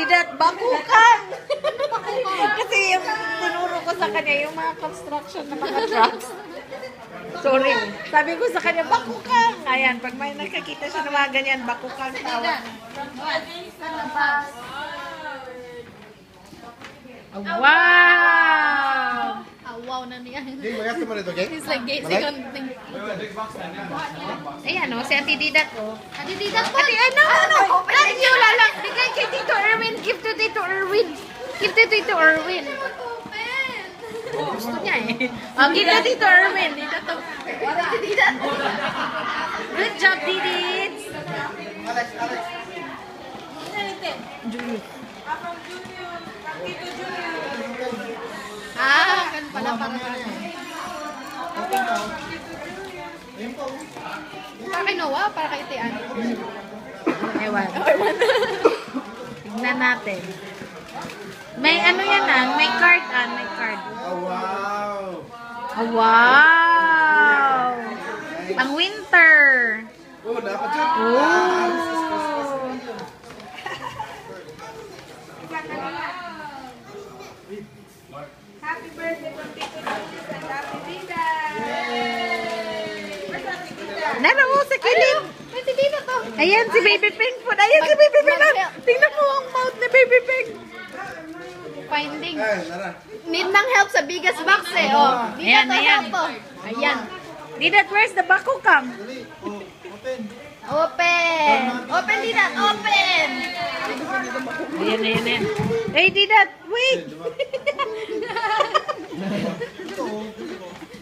Didat, bakukan! Kasi yung tinuro ko sa kanya, yung mga construction na mga trucks. Sorry. Sabi ko sa kanya, bakukan! Ayan, pag may nakakita siya ng mga ganyan, bakukan tawag. Wow! Wow na niya. Hey, maganda mo nito, okay? It's like second thing. Ayan o, si Ate Didat o. Ate Didat po. Ate, ano? Not you lang. Bigay kay Tito Erwin. Give to Tito Erwin. Give to Tito Erwin. Gusto niya eh. Oh, give to Tito Erwin. Dito to. Ate Didat. Good job, Didit. Alex. Julius. Ganun pala para sa akin. Para kay Noah, para kay Tian. Ewan. Tignan natin. May ano yan may card may card. Oh, wow. Oh, wow! Pang winter. Oh, dapat yun. Happy birthday from Tito Julius and Happy Vida! Nara mo sa kilid. Ate Didat to. Ayan si Baby Pink po. Ayan si Baby Pink. Tingnan mo ang mouth ni Baby Pink. Finding. Eh, Nara. Need ng help sa biggest box eh. Oh. Ayan, Didat to ayan. help to. Ayan. Didat, where's the bakukang? Dali. Oh, open. Open. Open Didat. Open. Ayan. Hey, Didat, wait!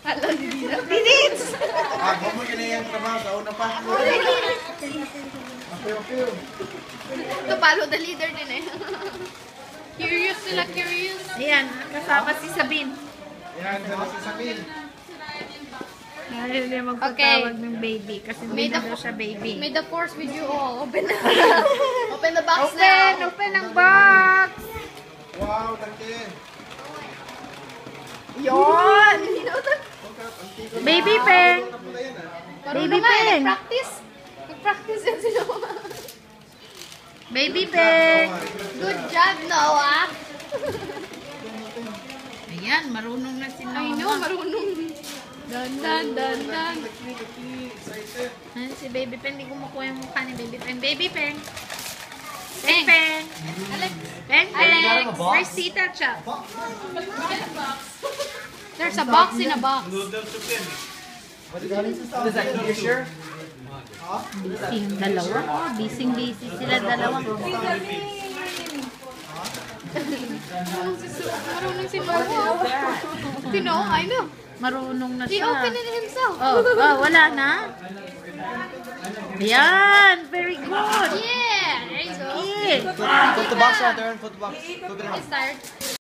Hello Didat. Didit! Huwag mo yung trabaho sa una pa. Okay. To follow the leader din eh. Curious sila, curious. Ayan, kasama si Sabine. Yan, dala si Sabine. Ayaw niya magpatawag ng baby kasi hindi na daw siya baby. May the force with you all. Open na. Open the box Open! now. Open ang box! Wow, laki. Yon! Baby Peng! Baby Peng! Nag-practice. Nag-practice yan si Noah. Baby Peng! Good job, Noah. Ayan, marunong na si Noah. I know, marunong. Dan. Ayan, si Baby Peng. Hindi ko makuha yung mukha ni Baby Peng. Baby Peng! Peng Peng! Alex. Peng Peng! Where's Tita Cha? There's a box in a box. Busy yung dalawa. Busy sila dalawa. Marunong si Noah. Si Noah, I know. Marunong na He siya. opened it himself. Oh, wala na? Ayan, very good. Yeah, there you go. Yeah. Put the box out there and put the box. Flip it around. Start.